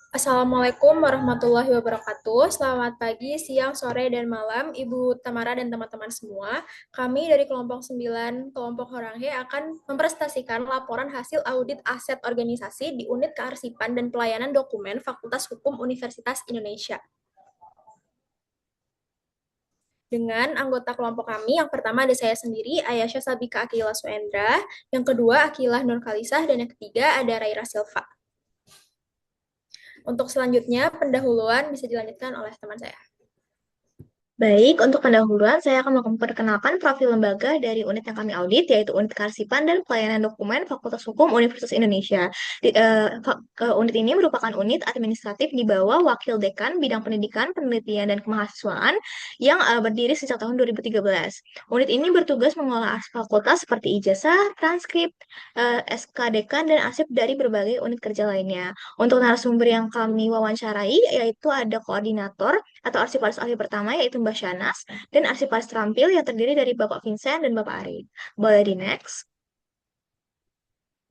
Assalamualaikum warahmatullahi wabarakatuh. Selamat pagi, siang, sore, dan malam, Ibu Tamara dan teman-teman semua. Kami dari kelompok 9, kelompok Horanghe akan mempresentasikan laporan hasil audit aset organisasi di Unit Kearsipan dan Pelayanan Dokumen Fakultas Hukum Universitas Indonesia. Dengan anggota kelompok kami, yang pertama ada saya sendiri, Ayasha Sabika Akila Suendra, yang kedua Akilah Nur Kalisah, dan yang ketiga ada Raira Silva. Untuk selanjutnya, pendahuluan bisa dilanjutkan oleh teman saya. Baik, untuk pendahuluan saya akan memperkenalkan profil lembaga dari unit yang kami audit, yaitu Unit Kearsipan dan Pelayanan Dokumen Fakultas Hukum Universitas Indonesia. Unit ini merupakan unit administratif di bawah Wakil Dekan Bidang Pendidikan, Penelitian, dan Kemahasiswaan yang berdiri sejak tahun 2013. Unit ini bertugas mengolah arsip fakultas seperti ijazah, transkrip, SK Dekan, dan arsip dari berbagai unit kerja lainnya. Untuk narasumber yang kami wawancarai, yaitu ada koordinator atau arsiparis ahli pertama yaitu Mbak Shanas dan arsiparis terampil yang terdiri dari Bapak Vincent dan Bapak Ari. Boleh di next?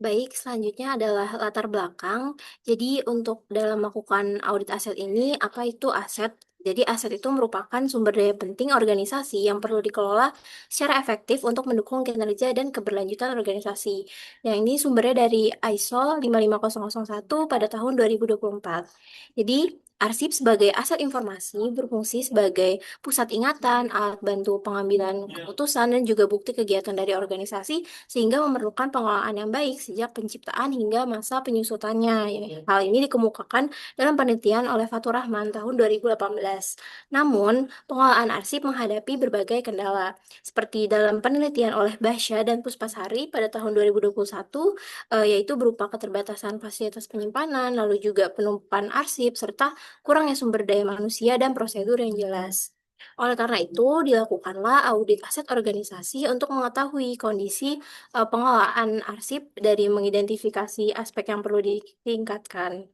Baik, selanjutnya adalah latar belakang. Jadi untuk dalam melakukan audit aset ini, apa itu aset? Jadi aset itu merupakan sumber daya penting organisasi yang perlu dikelola secara efektif untuk mendukung kinerja dan keberlanjutan organisasi. Yang ini sumbernya dari ISO 55001 pada tahun 2024. Jadi arsip sebagai aset informasi berfungsi sebagai pusat ingatan, alat bantu pengambilan keputusan, dan juga bukti kegiatan dari organisasi sehingga memerlukan pengelolaan yang baik sejak penciptaan hingga masa penyusutannya. Hal ini dikemukakan dalam penelitian oleh Fatur Rahman tahun 2018. Namun, pengelolaan arsip menghadapi berbagai kendala, seperti dalam penelitian oleh Basya dan Puspasari pada tahun 2021, yaitu berupa keterbatasan fasilitas penyimpanan, lalu juga penumpukan arsip, serta kurangnya sumber daya manusia dan prosedur yang jelas. Oleh karena itu, dilakukanlah audit aset organisasi untuk mengetahui kondisi pengelolaan arsip dari mengidentifikasi aspek yang perlu ditingkatkan.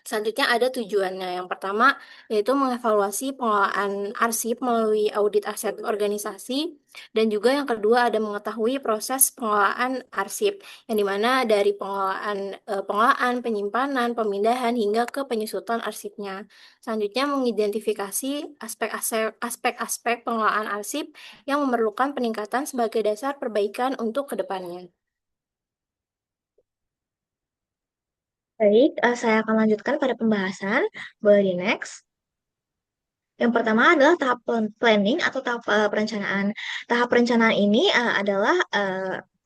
Selanjutnya ada tujuannya. Yang pertama yaitu mengevaluasi pengelolaan arsip melalui audit aset organisasi, dan juga yang kedua ada mengetahui proses pengelolaan arsip yang dimana dari pengelolaan, penyimpanan, pemindahan hingga ke penyusutan arsipnya. Selanjutnya mengidentifikasi aspek-aspek pengelolaan arsip yang memerlukan peningkatan sebagai dasar perbaikan untuk kedepannya. Baik, saya akan lanjutkan pada pembahasan. Boleh di next? Yang pertama adalah tahap planning atau tahap perencanaan. Tahap perencanaan ini adalah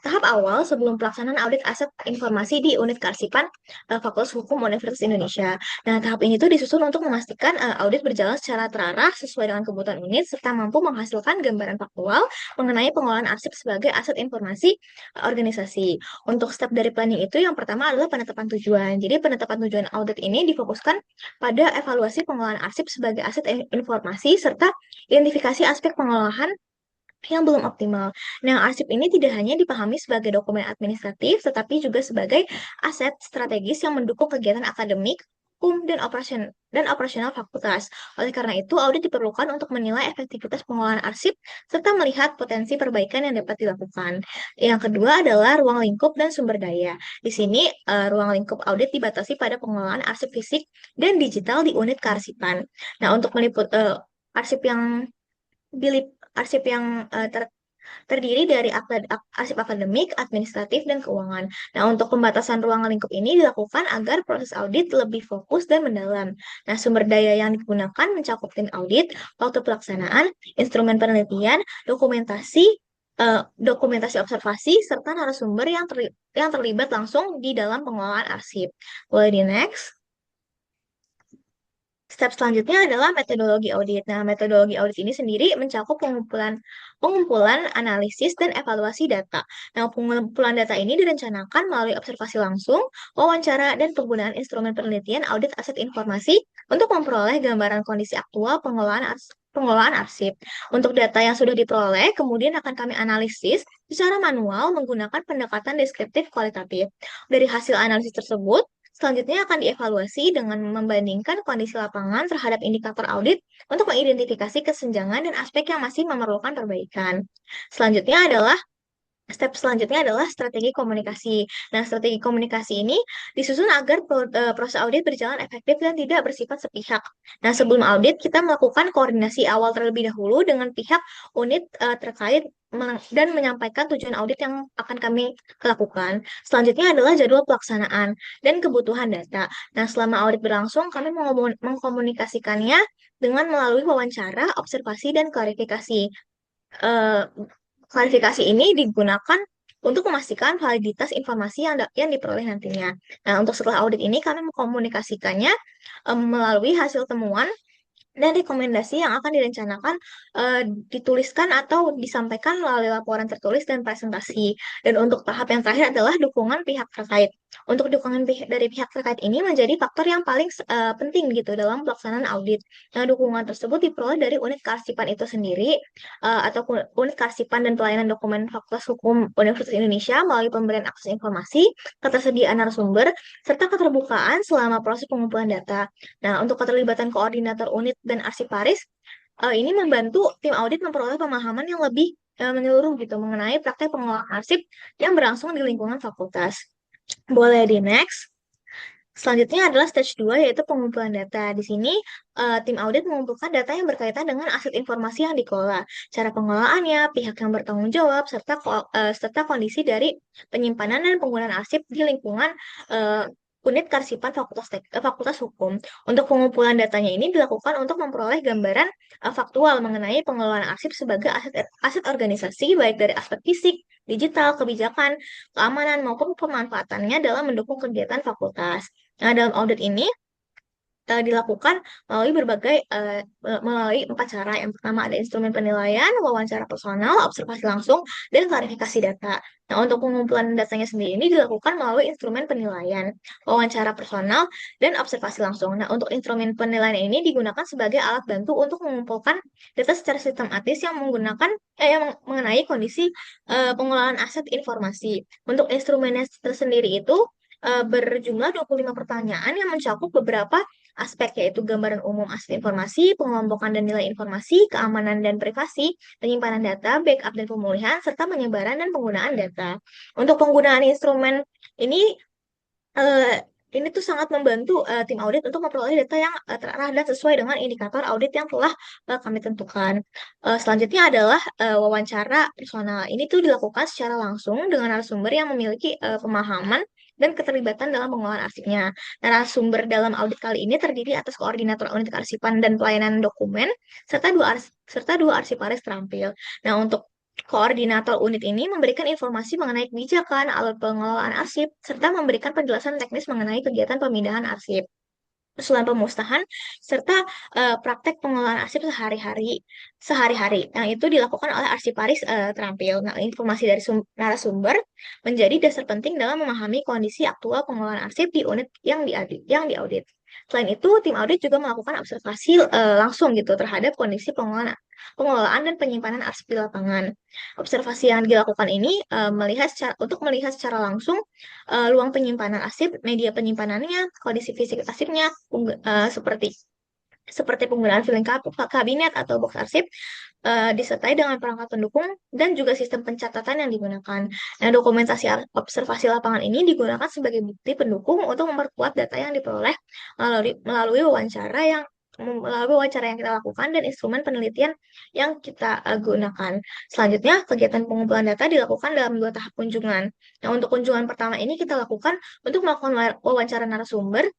tahap awal sebelum pelaksanaan audit aset informasi di unit kearsipan Fakultas Hukum Universitas Indonesia. Nah, tahap ini tuh disusun untuk memastikan audit berjalan secara terarah sesuai dengan kebutuhan unit serta mampu menghasilkan gambaran faktual mengenai pengelolaan arsip sebagai aset informasi organisasi. Untuk step dari planning itu yang pertama adalah penetapan tujuan. Jadi penetapan tujuan audit ini difokuskan pada evaluasi pengelolaan arsip sebagai aset informasi serta identifikasi aspek pengelolaan yang belum optimal. Nah, arsip ini tidak hanya dipahami sebagai dokumen administratif, tetapi juga sebagai aset strategis yang mendukung kegiatan akademik, hukum, dan operasional fakultas. Oleh karena itu, audit diperlukan untuk menilai efektivitas pengelolaan arsip serta melihat potensi perbaikan yang dapat dilakukan. Yang kedua adalah ruang lingkup dan sumber daya. Di sini, ruang lingkup audit dibatasi pada pengelolaan arsip fisik dan digital di unit kearsipan. Nah, untuk meliput arsip yang arsip yang terdiri dari arsip akademik, administratif, dan keuangan. Nah, untuk pembatasan ruang lingkup ini dilakukan agar proses audit lebih fokus dan mendalam. Nah, sumber daya yang digunakan mencakup tim audit, waktu pelaksanaan, instrumen penelitian, dokumentasi observasi, serta narasumber yang terlibat langsung di dalam pengelolaan arsip. Boleh di next? Step selanjutnya adalah metodologi audit. Nah, metodologi audit ini sendiri mencakup pengumpulan, analisis, dan evaluasi data. Nah, pengumpulan data ini direncanakan melalui observasi langsung, wawancara, dan penggunaan instrumen penelitian audit aset informasi untuk memperoleh gambaran kondisi aktual pengelolaan arsip. Untuk data yang sudah diperoleh, kemudian akan kami analisis secara manual menggunakan pendekatan deskriptif kualitatif. Dari hasil analisis tersebut, selanjutnya akan dievaluasi dengan membandingkan kondisi lapangan terhadap indikator audit untuk mengidentifikasi kesenjangan dan aspek yang masih memerlukan perbaikan. Selanjutnya adalah Step selanjutnya adalah strategi komunikasi. Nah, strategi komunikasi ini disusun agar proses audit berjalan efektif dan tidak bersifat sepihak. Nah, sebelum audit, kita melakukan koordinasi awal terlebih dahulu dengan pihak unit terkait dan menyampaikan tujuan audit yang akan kami lakukan. Selanjutnya adalah jadwal pelaksanaan dan kebutuhan data. Nah, selama audit berlangsung, kami mengkomunikasikannya dengan melalui wawancara, observasi, dan klarifikasi. Eh, Klarifikasi ini digunakan untuk memastikan validitas informasi yang diperoleh nantinya. Nah, untuk setelah audit ini, kami mengkomunikasikannya melalui hasil temuan dan rekomendasi yang akan direncanakan eh, dituliskan atau disampaikan melalui laporan tertulis dan presentasi. Dan untuk tahap yang terakhir adalah dukungan pihak terkait. Untuk dukungan dari pihak terkait ini menjadi faktor yang paling penting gitu dalam pelaksanaan audit. Nah, dukungan tersebut diperoleh dari unit kearsipan itu sendiri atau unit kearsipan dan pelayanan dokumen Fakultas Hukum Universitas Indonesia melalui pemberian akses informasi, ketersediaan narasumber, serta keterbukaan selama proses pengumpulan data. Nah, untuk keterlibatan koordinator unit dan arsiparis, ini membantu tim audit memperoleh pemahaman yang lebih menyeluruh gitu mengenai praktek pengelolaan arsip yang berlangsung di lingkungan fakultas. Boleh di next. Selanjutnya adalah stage 2 yaitu pengumpulan data. Di sini tim audit mengumpulkan data yang berkaitan dengan aset informasi yang dikelola, cara pengelolaannya, pihak yang bertanggung jawab, serta kondisi dari penyimpanan dan penggunaan arsip di lingkungan eh, unit karsipan Fakultas Hukum. Untuk pengumpulan datanya ini dilakukan untuk memperoleh gambaran faktual mengenai pengelolaan arsip sebagai aset organisasi baik dari aspek fisik, digital, kebijakan, keamanan maupun pemanfaatannya dalam mendukung kegiatan fakultas. Nah, dalam audit ini dilakukan melalui 4 cara. Yang pertama ada instrumen penilaian, wawancara personal, observasi langsung, dan klarifikasi data. Nah, untuk pengumpulan datanya sendiri ini dilakukan melalui instrumen penilaian, wawancara personal, dan observasi langsung. Nah, untuk instrumen penilaian ini digunakan sebagai alat bantu untuk mengumpulkan data secara sistematis yang mengenai kondisi pengelolaan aset informasi. Untuk instrumennya tersendiri itu berjumlah 25 pertanyaan yang mencakup beberapa aspek yaitu gambaran umum aset informasi, pengelompokan dan nilai informasi, keamanan dan privasi, penyimpanan data, backup dan pemulihan, serta penyebaran dan penggunaan data. Untuk penggunaan instrumen ini eh, ini tuh sangat membantu tim audit untuk memperoleh data yang terarah dan sesuai dengan indikator audit yang telah kami tentukan. Selanjutnya adalah wawancara personal. Ini tuh dilakukan secara langsung dengan narasumber yang memiliki pemahaman dan keterlibatan dalam pengelolaan arsipnya. Narasumber dalam audit kali ini terdiri atas koordinator unit kearsipan dan pelayanan dokumen serta dua arsiparis terampil. Nah, untuk koordinator unit ini memberikan informasi mengenai kebijakan, alat pengelolaan arsip, serta memberikan penjelasan teknis mengenai kegiatan pemindahan arsip, usulan pemusnahan, serta praktek pengelolaan arsip sehari-hari. Yang itu dilakukan oleh arsiparis terampil. Nah, informasi dari narasumber menjadi dasar penting dalam memahami kondisi aktual pengelolaan arsip di unit yang diaudit. Selain itu, tim audit juga melakukan observasi langsung gitu terhadap kondisi pengelolaan dan penyimpanan arsip di lapangan. Observasi yang dilakukan ini untuk melihat secara langsung ruang penyimpanan arsip, media penyimpanannya, kondisi fisik arsipnya, seperti penggunaan filing kabinet atau box arsip, disertai dengan perangkat pendukung dan juga sistem pencatatan yang digunakan. Nah, dokumentasi observasi lapangan ini digunakan sebagai bukti pendukung untuk memperkuat data yang diperoleh melalui wawancara yang kita lakukan dan instrumen penelitian yang kita gunakan. Selanjutnya, kegiatan pengumpulan data dilakukan dalam 2 tahap kunjungan. Nah, untuk kunjungan pertama ini kita lakukan untuk melakukan wawancara narasumber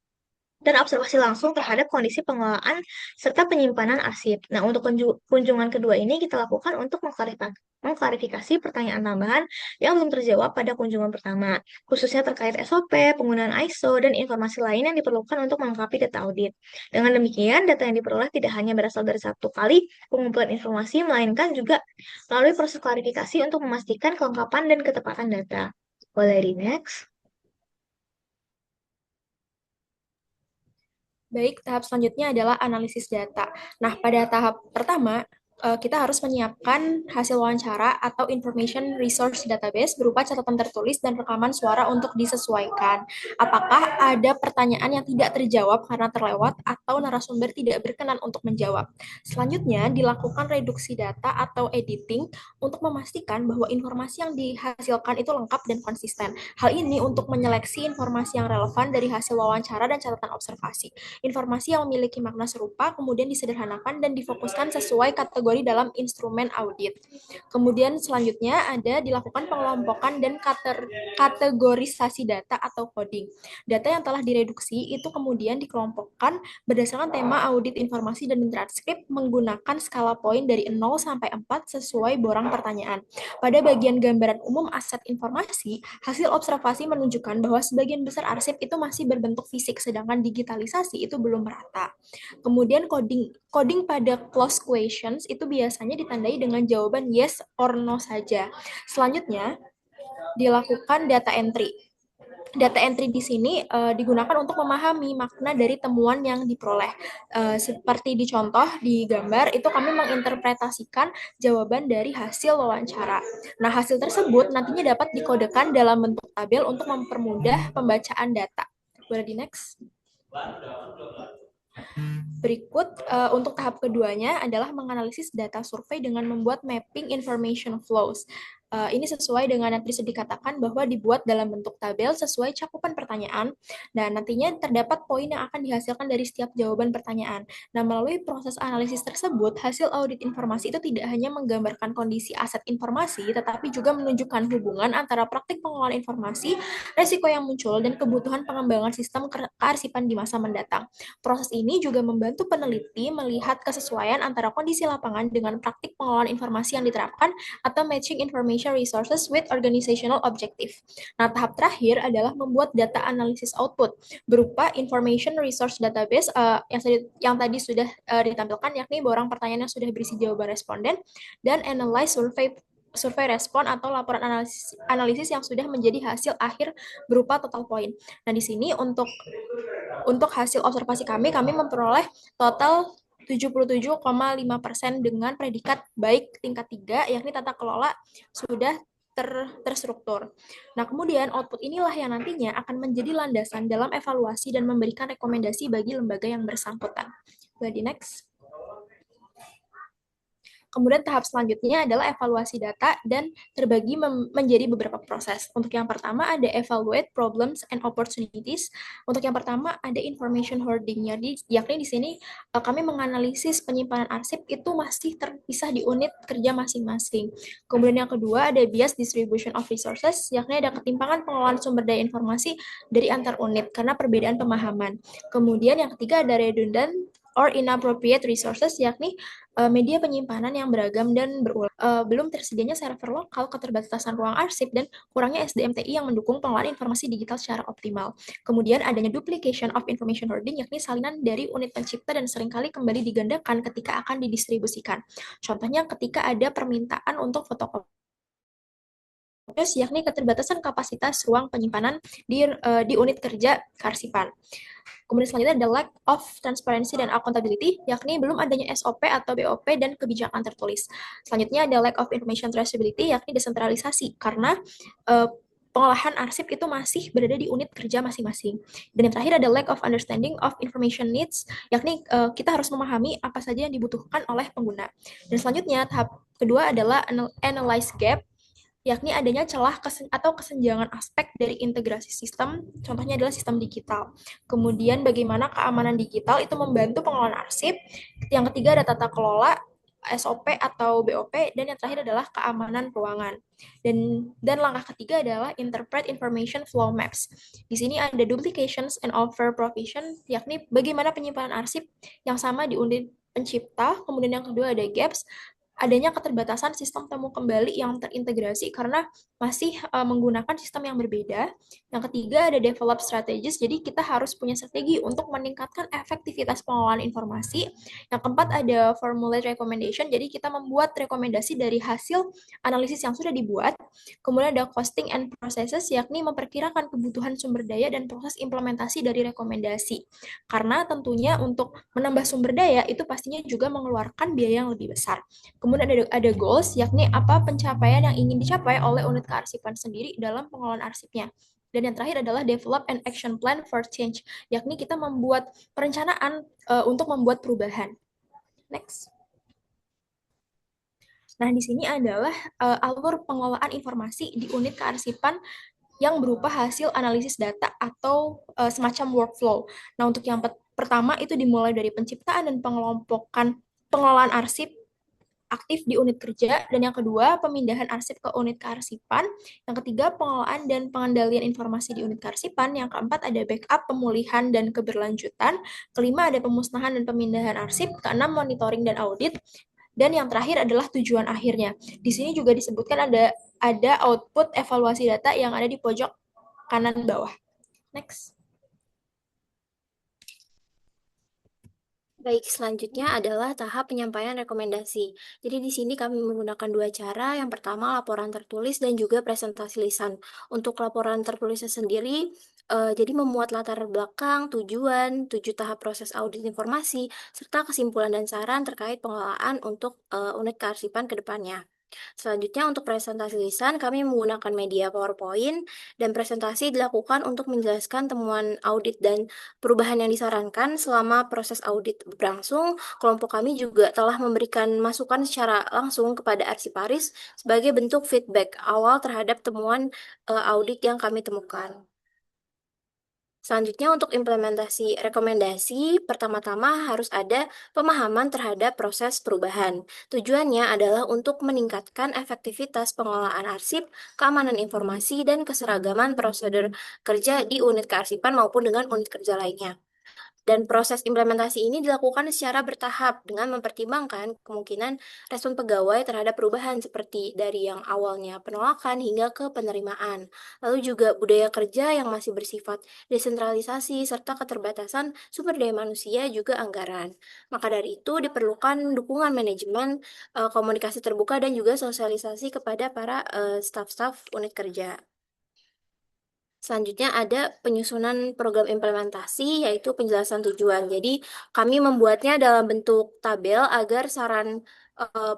dan observasi langsung terhadap kondisi pengelolaan serta penyimpanan arsip. Nah, untuk kunjungan kedua ini kita lakukan untuk mengklarifikasi pertanyaan tambahan yang belum terjawab pada kunjungan pertama, khususnya terkait SOP, penggunaan ISO, dan informasi lain yang diperlukan untuk melengkapi data audit. Dengan demikian, data yang diperoleh tidak hanya berasal dari satu kali pengumpulan informasi, melainkan juga melalui proses klarifikasi untuk memastikan kelengkapan dan ketepatan data. Boleh di next. Baik, tahap selanjutnya adalah analisis data. Nah, pada tahap pertama, kita harus menyiapkan hasil wawancara atau information resource database berupa catatan tertulis dan rekaman suara untuk disesuaikan. Apakah ada pertanyaan yang tidak terjawab karena terlewat atau narasumber tidak berkenan untuk menjawab. Selanjutnya, dilakukan reduksi data atau editing untuk memastikan bahwa informasi yang dihasilkan itu lengkap dan konsisten. Hal ini untuk menyeleksi informasi yang relevan dari hasil wawancara dan catatan observasi. Informasi yang memiliki makna serupa kemudian disederhanakan dan difokuskan sesuai kategori dalam instrumen audit. Kemudian selanjutnya ada dilakukan pengelompokan dan kategorisasi data atau coding. Data yang telah direduksi itu kemudian dikelompokkan berdasarkan tema audit informasi dan transkrip menggunakan skala poin dari 0 sampai 4 sesuai borang pertanyaan. Pada bagian gambaran umum aset informasi, hasil observasi menunjukkan bahwa sebagian besar arsip itu masih berbentuk fisik, sedangkan digitalisasi itu belum merata. Kemudian coding pada close questions itu biasanya ditandai dengan jawaban yes or no saja. Selanjutnya, dilakukan data entry. Data entry di sini digunakan untuk memahami makna dari temuan yang diperoleh. Seperti dicontoh di gambar, itu kami menginterpretasikan jawaban dari hasil wawancara. Nah, hasil tersebut nantinya dapat dikodekan dalam bentuk tabel untuk mempermudah pembacaan data. Boleh di next? Berikut untuk tahap keduanya adalah menganalisis data survei dengan membuat mapping information flows. Ini sesuai dengan yang bisa dikatakan bahwa dibuat dalam bentuk tabel sesuai cakupan pertanyaan, dan nantinya terdapat poin yang akan dihasilkan dari setiap jawaban pertanyaan. Nah, melalui proses analisis tersebut, hasil audit informasi itu tidak hanya menggambarkan kondisi aset informasi, tetapi juga menunjukkan hubungan antara praktik pengelolaan informasi, resiko yang muncul, dan kebutuhan pengembangan sistem kearsipan di masa mendatang. Proses ini juga membantu peneliti melihat kesesuaian antara kondisi lapangan dengan praktik pengelolaan informasi yang diterapkan atau matching information resources with organizational objective. Nah, tahap terakhir adalah membuat data analysis output berupa information resource database yang tadi sudah ditampilkan, yakni borang pertanyaan yang sudah berisi jawaban responden, dan analyze survei respon atau laporan analisis yang sudah menjadi hasil akhir berupa total point. Nah, di sini untuk hasil observasi kami memperoleh total 77,5% dengan predikat baik tingkat 3, yakni tata kelola sudah terstruktur. Nah, kemudian output inilah yang nantinya akan menjadi landasan dalam evaluasi dan memberikan rekomendasi bagi lembaga yang bersangkutan. Boleh next? Kemudian tahap selanjutnya adalah evaluasi data dan terbagi menjadi beberapa proses. Untuk yang pertama ada evaluate problems and opportunities. Untuk yang pertama ada information hoarding, yakni di sini kami menganalisis penyimpanan arsip itu masih terpisah di unit kerja masing-masing. Kemudian yang kedua ada bias distribution of resources, yakni ada ketimpangan pengelolaan sumber daya informasi dari antar unit karena perbedaan pemahaman. Kemudian yang ketiga ada redundant or inappropriate resources, yakni media penyimpanan yang beragam dan berulang. Belum tersedianya server lokal, keterbatasan ruang arsip, dan kurangnya SDM TI yang mendukung pengelolaan informasi digital secara optimal. Kemudian adanya duplication of information hoarding, yakni salinan dari unit pencipta dan seringkali kembali digandakan ketika akan didistribusikan. Contohnya ketika ada permintaan untuk fotokopi, yakni keterbatasan kapasitas ruang penyimpanan di unit kerja kearsipan. Kemudian selanjutnya ada lack of transparency dan accountability, yakni belum adanya SOP atau BOP dan kebijakan tertulis. Selanjutnya ada lack of information traceability, yakni desentralisasi, karena pengolahan arsip itu masih berada di unit kerja masing-masing. Dan yang terakhir ada lack of understanding of information needs, yakni kita harus memahami apa saja yang dibutuhkan oleh pengguna. Dan selanjutnya tahap kedua adalah analyze gap, yakni adanya celah atau kesenjangan aspek dari integrasi sistem, contohnya adalah sistem digital. Kemudian bagaimana keamanan digital itu membantu pengelolaan arsip. Yang ketiga ada tata kelola, SOP atau BOP, dan yang terakhir adalah keamanan ruangan. Dan langkah ketiga adalah interpret information flow maps. Di sini ada duplications and over provision, yakni bagaimana penyimpanan arsip yang sama di unit pencipta. Kemudian yang kedua ada gaps, adanya keterbatasan sistem temu kembali yang terintegrasi karena masih menggunakan sistem yang berbeda. Yang ketiga ada develop strategies, jadi kita harus punya strategi untuk meningkatkan efektivitas pengelolaan informasi. Yang keempat ada formulate recommendation, jadi kita membuat rekomendasi dari hasil analisis yang sudah dibuat. Kemudian ada costing and processes, yakni memperkirakan kebutuhan sumber daya dan proses implementasi dari rekomendasi. Karena tentunya untuk menambah sumber daya itu pastinya juga mengeluarkan biaya yang lebih besar. Kemudian ada goals, yakni apa pencapaian yang ingin dicapai oleh unit kearsipan sendiri dalam pengelolaan arsipnya. Dan yang terakhir adalah develop an action plan for change, yakni kita membuat perencanaan untuk membuat perubahan. Next. Nah, di sini adalah alur pengelolaan informasi di unit kearsipan yang berupa hasil analisis data atau semacam workflow. Nah, untuk yang pertama itu dimulai dari penciptaan dan pengelolaan arsip aktif di unit kerja, dan yang kedua pemindahan arsip ke unit kearsipan, yang ketiga pengelolaan dan pengendalian informasi di unit kearsipan, yang keempat ada backup, pemulihan, dan keberlanjutan, kelima ada pemusnahan dan pemindahan arsip, keenam monitoring dan audit, dan yang terakhir adalah tujuan akhirnya. Di sini juga disebutkan ada output evaluasi data yang ada di pojok kanan bawah. Next. Baik, selanjutnya adalah tahap penyampaian rekomendasi. Jadi di sini kami menggunakan dua cara. Yang pertama laporan tertulis dan juga presentasi lisan. Untuk laporan tertulisnya sendiri, jadi memuat latar belakang, tujuan, 7 tahap proses audit informasi, serta kesimpulan dan saran terkait pengelolaan untuk unit kearsipan ke depannya. Selanjutnya untuk presentasi lisan, kami menggunakan media PowerPoint dan presentasi dilakukan untuk menjelaskan temuan audit dan perubahan yang disarankan selama proses audit berlangsung. Kelompok kami juga telah memberikan masukan secara langsung kepada arsiparis sebagai bentuk feedback awal terhadap temuan audit yang kami temukan. Selanjutnya untuk implementasi rekomendasi, pertama-tama harus ada pemahaman terhadap proses perubahan. Tujuannya adalah untuk meningkatkan efektivitas pengelolaan arsip, keamanan informasi, dan keseragaman prosedur kerja di unit kearsipan maupun dengan unit kerja lainnya. Dan proses implementasi ini dilakukan secara bertahap dengan mempertimbangkan kemungkinan respon pegawai terhadap perubahan seperti dari yang awalnya penolakan hingga ke penerimaan. Lalu juga budaya kerja yang masih bersifat desentralisasi serta keterbatasan sumber daya manusia juga anggaran. Maka dari itu diperlukan dukungan manajemen, komunikasi terbuka dan juga sosialisasi kepada para staf-staf unit kerja. Selanjutnya ada penyusunan program implementasi, yaitu penjelasan tujuan. Jadi, kami membuatnya dalam bentuk tabel agar saran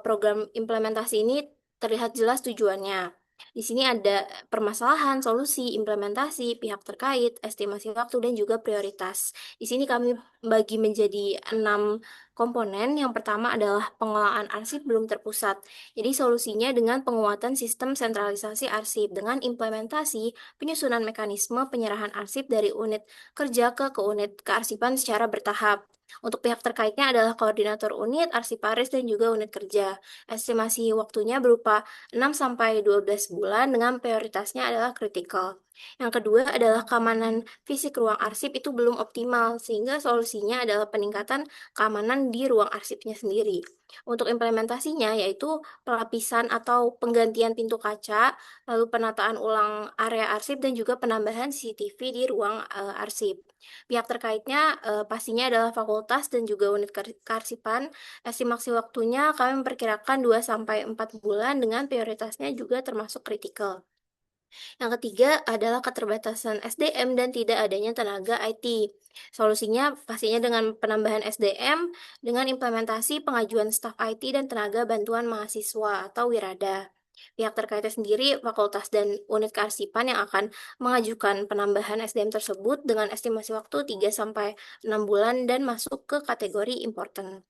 program implementasi ini terlihat jelas tujuannya. Di sini ada permasalahan, solusi, implementasi, pihak terkait, estimasi waktu, dan juga prioritas. Di sini kami bagi menjadi 6 komponen. Yang pertama adalah pengelolaan arsip belum terpusat. Jadi solusinya dengan penguatan sistem sentralisasi arsip dengan implementasi penyusunan mekanisme penyerahan arsip dari unit kerja ke unit kearsipan secara bertahap. Untuk pihak terkaitnya adalah koordinator unit, arsiparis, dan juga unit kerja. Estimasi waktunya berupa 6-12 bulan dengan prioritasnya adalah kritikal. Yang kedua adalah keamanan fisik ruang arsip itu belum optimal, sehingga solusinya adalah peningkatan keamanan di ruang arsipnya sendiri. Untuk implementasinya yaitu pelapisan atau penggantian pintu kaca, lalu penataan ulang area arsip dan juga penambahan CCTV di ruang arsip. Pihak terkaitnya pastinya adalah fakultas dan juga unit kearsipan. Estimasi waktunya kami memperkirakan 2-4 bulan dengan prioritasnya juga termasuk kritikal. Yang ketiga adalah keterbatasan SDM dan tidak adanya tenaga IT. Solusinya pastinya dengan penambahan SDM dengan implementasi pengajuan staf IT dan tenaga bantuan mahasiswa atau wirada. Pihak terkaitnya sendiri, fakultas dan unit kearsipan yang akan mengajukan penambahan SDM tersebut dengan estimasi waktu 3-6 bulan dan masuk ke kategori important.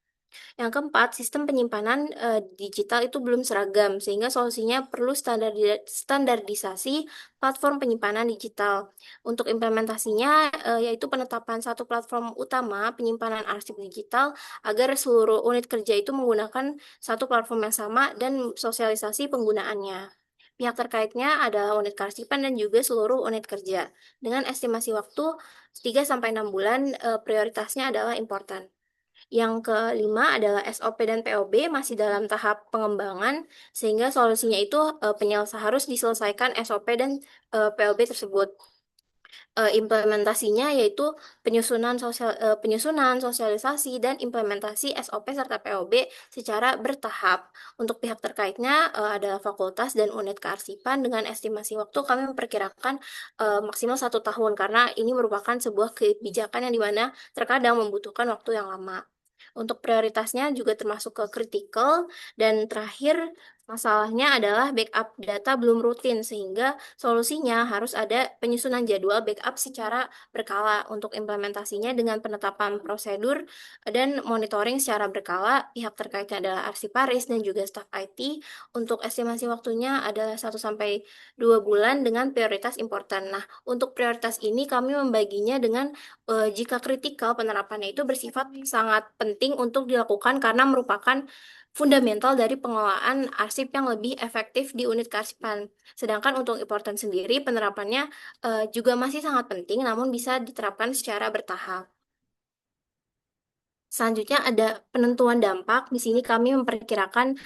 Yang keempat, sistem penyimpanan digital itu belum seragam, sehingga solusinya perlu standarisasi platform penyimpanan digital. Untuk implementasinya, yaitu penetapan satu platform utama penyimpanan arsip digital agar seluruh unit kerja itu menggunakan satu platform yang sama dan sosialisasi penggunaannya. Pihak terkaitnya adalah unit kearsipan dan juga seluruh unit kerja. Dengan estimasi waktu 3-6 bulan, prioritasnya adalah important. Yang kelima adalah SOP dan POB masih dalam tahap pengembangan, sehingga solusinya itu harus diselesaikan SOP dan POB tersebut. Implementasinya yaitu penyusunan, sosialisasi, dan implementasi SOP serta POB secara bertahap. Untuk pihak terkaitnya adalah fakultas dan unit kearsipan. Dengan estimasi waktu kami memperkirakan maksimal 1 tahun karena ini merupakan sebuah kebijakan yang dimana terkadang membutuhkan waktu yang lama. Untuk prioritasnya juga termasuk ke kritikal, dan terakhir masalahnya adalah backup data belum rutin, sehingga solusinya harus ada penyusunan jadwal backup secara berkala. Untuk implementasinya dengan penetapan prosedur dan monitoring secara berkala, pihak terkaitnya adalah arsiparis dan juga staf IT. Untuk estimasi waktunya adalah 1 sampai 2 bulan dengan prioritas important. Nah, untuk prioritas ini kami membaginya dengan jika kritikal, penerapannya itu bersifat sangat penting untuk dilakukan karena merupakan fundamental dari pengelolaan arsip yang lebih efektif di unit kearsipan. Sedangkan untuk important sendiri, penerapannya juga masih sangat penting, namun bisa diterapkan secara bertahap. Selanjutnya ada penentuan dampak. Di sini kami memperkirakan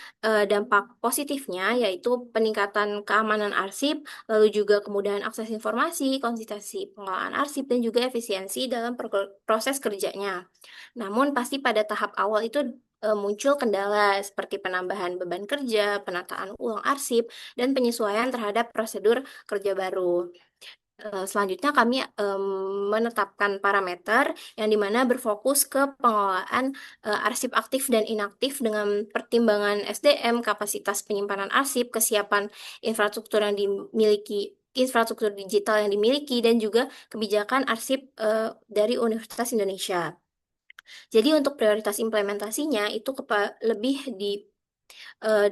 dampak positifnya yaitu peningkatan keamanan arsip, lalu juga kemudahan akses informasi, konsistensi pengelolaan arsip, dan juga efisiensi dalam proses kerjanya. Namun pasti pada tahap awal itu muncul kendala seperti penambahan beban kerja, penataan ulang arsip, dan penyesuaian terhadap prosedur kerja baru. Selanjutnya kami menetapkan parameter yang dimana berfokus ke pengelolaan arsip aktif dan inaktif dengan pertimbangan SDM, kapasitas penyimpanan arsip, kesiapan infrastruktur yang dimiliki, infrastruktur digital yang dimiliki, dan juga kebijakan arsip dari Universitas Indonesia. Jadi untuk prioritas implementasinya itu lebih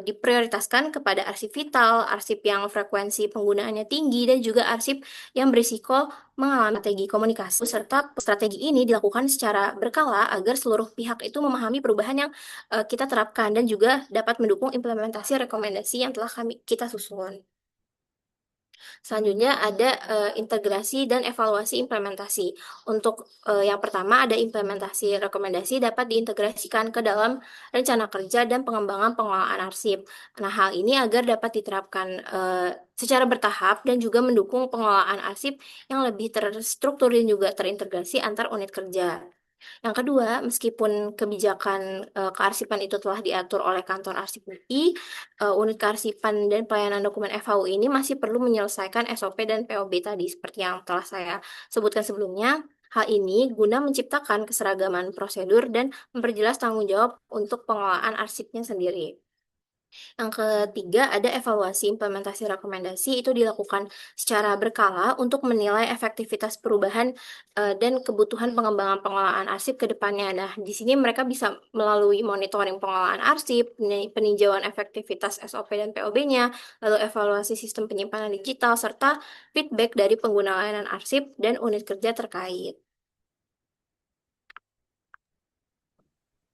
diprioritaskan kepada arsip vital, arsip yang frekuensi penggunaannya tinggi, dan juga arsip yang berisiko mengalami strategi komunikasi. Serta strategi ini dilakukan secara berkala agar seluruh pihak itu memahami perubahan yang kita terapkan dan juga dapat mendukung implementasi rekomendasi yang telah kita susun. Selanjutnya ada integrasi dan evaluasi implementasi. Untuk yang pertama ada implementasi rekomendasi dapat diintegrasikan ke dalam rencana kerja dan pengembangan pengelolaan arsip. Nah, hal ini agar dapat diterapkan secara bertahap dan juga mendukung pengelolaan arsip yang lebih terstruktur dan juga terintegrasi antar unit kerja. Yang kedua, meskipun kebijakan kearsipan itu telah diatur oleh kantor arsip UI, unit kearsipan dan pelayanan dokumen FHU ini masih perlu menyelesaikan SOP dan POB tadi seperti yang telah saya sebutkan sebelumnya. Hal ini guna menciptakan keseragaman prosedur dan memperjelas tanggung jawab untuk pengelolaan arsipnya sendiri. Yang ketiga, ada evaluasi implementasi rekomendasi itu dilakukan secara berkala untuk menilai efektivitas perubahan dan kebutuhan pengembangan pengelolaan arsip ke depannya. Nah, di sini mereka bisa melalui monitoring pengelolaan arsip, peninjauan efektivitas SOP dan POB-nya, lalu evaluasi sistem penyimpanan digital, serta feedback dari pengguna layanan arsip dan unit kerja terkait.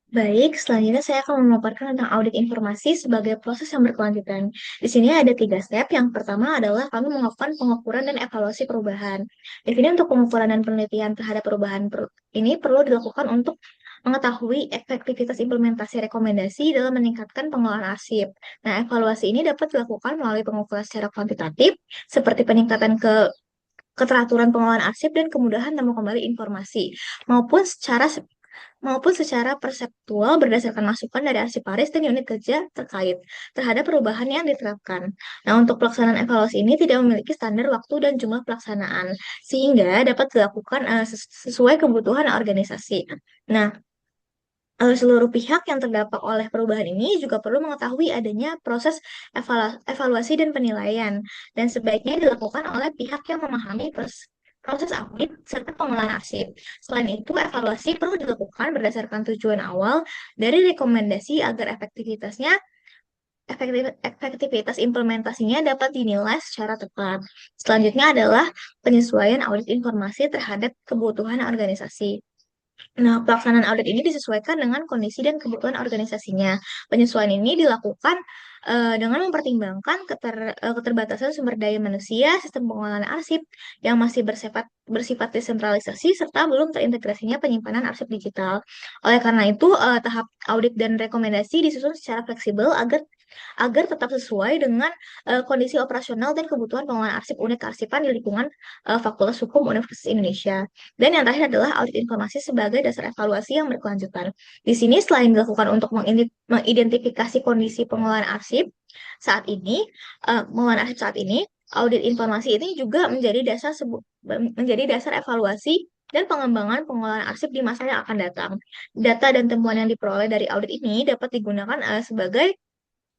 Baik, selanjutnya saya akan memaparkan tentang audit informasi sebagai proses yang berkelanjutan. Di sini ada 3 step. Yang pertama adalah kami melakukan pengukuran dan evaluasi perubahan. Di sini untuk pengukuran dan penelitian terhadap perubahan ini perlu dilakukan untuk mengetahui efektivitas implementasi rekomendasi dalam meningkatkan pengelolaan arsip. Nah, evaluasi ini dapat dilakukan melalui pengukuran secara kuantitatif, seperti peningkatan keteraturan pengelolaan arsip dan kemudahan temu kembali informasi, maupun secara perseptual berdasarkan masukan dari arsiparis dan unit kerja terkait terhadap perubahan yang diterapkan. Nah, untuk pelaksanaan evaluasi ini tidak memiliki standar waktu dan jumlah pelaksanaan, sehingga dapat dilakukan sesuai kebutuhan organisasi. Nah, seluruh pihak yang terdampak oleh perubahan ini juga perlu mengetahui adanya proses evaluasi dan penilaian, dan sebaiknya dilakukan oleh pihak yang memahami proses audit serta pengelolaan arsip. Selain itu, evaluasi perlu dilakukan berdasarkan tujuan awal dari rekomendasi agar efektivitas implementasinya dapat dinilai secara tepat. Selanjutnya adalah penyesuaian audit informasi terhadap kebutuhan organisasi. Nah, pelaksanaan audit ini disesuaikan dengan kondisi dan kebutuhan organisasinya. Penyesuaian ini dilakukan dengan mempertimbangkan keterbatasan sumber daya manusia, sistem pengelolaan arsip yang masih bersifat desentralisasi, serta belum terintegrasinya penyimpanan arsip digital. Oleh karena itu, tahap audit dan rekomendasi disusun secara fleksibel agar tetap sesuai dengan kondisi operasional dan kebutuhan pengelolaan arsip unit kearsipan di lingkungan Fakultas Hukum Universitas Indonesia. Dan yang terakhir adalah audit informasi sebagai dasar evaluasi yang berkelanjutan. Di sini selain dilakukan untuk mengidentifikasi kondisi pengelolaan arsip saat ini, audit informasi ini juga menjadi dasar evaluasi dan pengembangan pengelolaan arsip di masa yang akan datang. Data dan temuan yang diperoleh dari audit ini dapat digunakan sebagai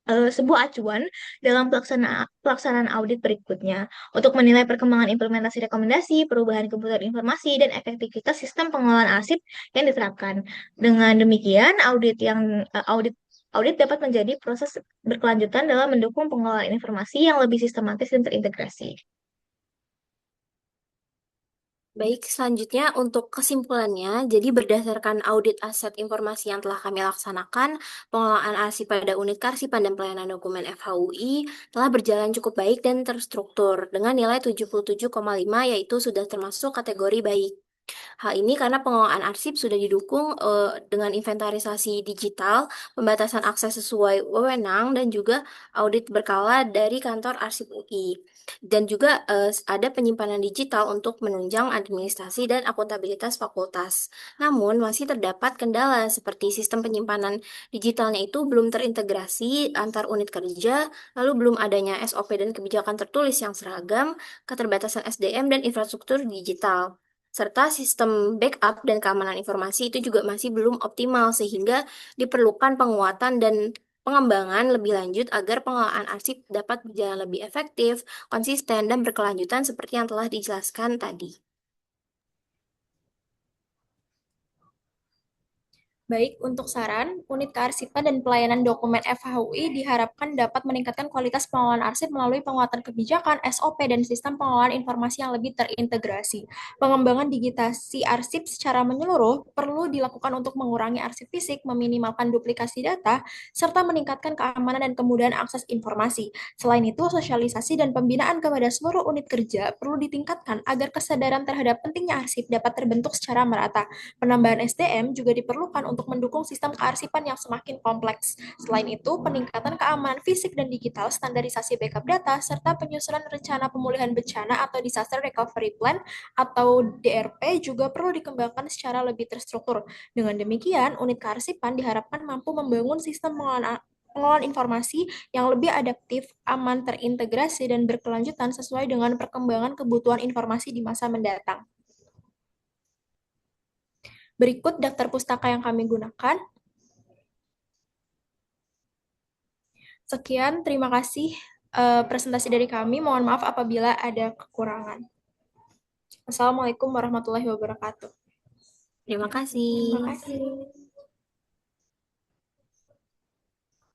sebuah acuan dalam pelaksanaan audit berikutnya untuk menilai perkembangan implementasi rekomendasi, perubahan kebutuhan informasi, dan efektivitas sistem pengelolaan arsip yang diterapkan. Dengan demikian, audit dapat menjadi proses berkelanjutan dalam mendukung pengelolaan informasi yang lebih sistematis dan terintegrasi. Baik, selanjutnya untuk kesimpulannya, jadi berdasarkan audit aset informasi yang telah kami laksanakan, pengelolaan arsip pada unit kearsipan dan pelayanan dokumen FHUI telah berjalan cukup baik dan terstruktur dengan nilai 77,5 yaitu sudah termasuk kategori baik. Hal ini karena pengelolaan arsip sudah didukung dengan inventarisasi digital, pembatasan akses sesuai wewenang, dan juga audit berkala dari kantor arsip UI. Dan juga ada penyimpanan digital untuk menunjang administrasi dan akuntabilitas fakultas. Namun masih terdapat kendala seperti sistem penyimpanan digitalnya itu belum terintegrasi antar unit kerja, lalu belum adanya SOP dan kebijakan tertulis yang seragam, keterbatasan SDM dan infrastruktur digital serta sistem backup dan keamanan informasi itu juga masih belum optimal sehingga diperlukan penguatan dan pengembangan lebih lanjut agar pengelolaan arsip dapat berjalan lebih efektif, konsisten, dan berkelanjutan seperti yang telah dijelaskan tadi. Baik, untuk saran, unit kearsipan dan pelayanan dokumen FHUI diharapkan dapat meningkatkan kualitas pengelolaan arsip melalui penguatan kebijakan, SOP, dan sistem pengelolaan informasi yang lebih terintegrasi. Pengembangan digitasi arsip secara menyeluruh perlu dilakukan untuk mengurangi arsip fisik, meminimalkan duplikasi data, serta meningkatkan keamanan dan kemudahan akses informasi. Selain itu, sosialisasi dan pembinaan kepada seluruh unit kerja perlu ditingkatkan agar kesadaran terhadap pentingnya arsip dapat terbentuk secara merata. Penambahan SDM juga diperlukan untuk mendukung sistem kearsipan yang semakin kompleks. Selain itu, peningkatan keamanan fisik dan digital, standarisasi backup data, serta penyusunan rencana pemulihan bencana atau Disaster Recovery Plan atau DRP juga perlu dikembangkan secara lebih terstruktur. Dengan demikian, unit kearsipan diharapkan mampu membangun sistem pengelolaan informasi yang lebih adaptif, aman, terintegrasi, dan berkelanjutan sesuai dengan perkembangan kebutuhan informasi di masa mendatang. Berikut daftar pustaka yang kami gunakan. Sekian, terima kasih presentasi dari kami. Mohon maaf apabila ada kekurangan. Assalamualaikum warahmatullahi wabarakatuh. Terima kasih. Terima kasih.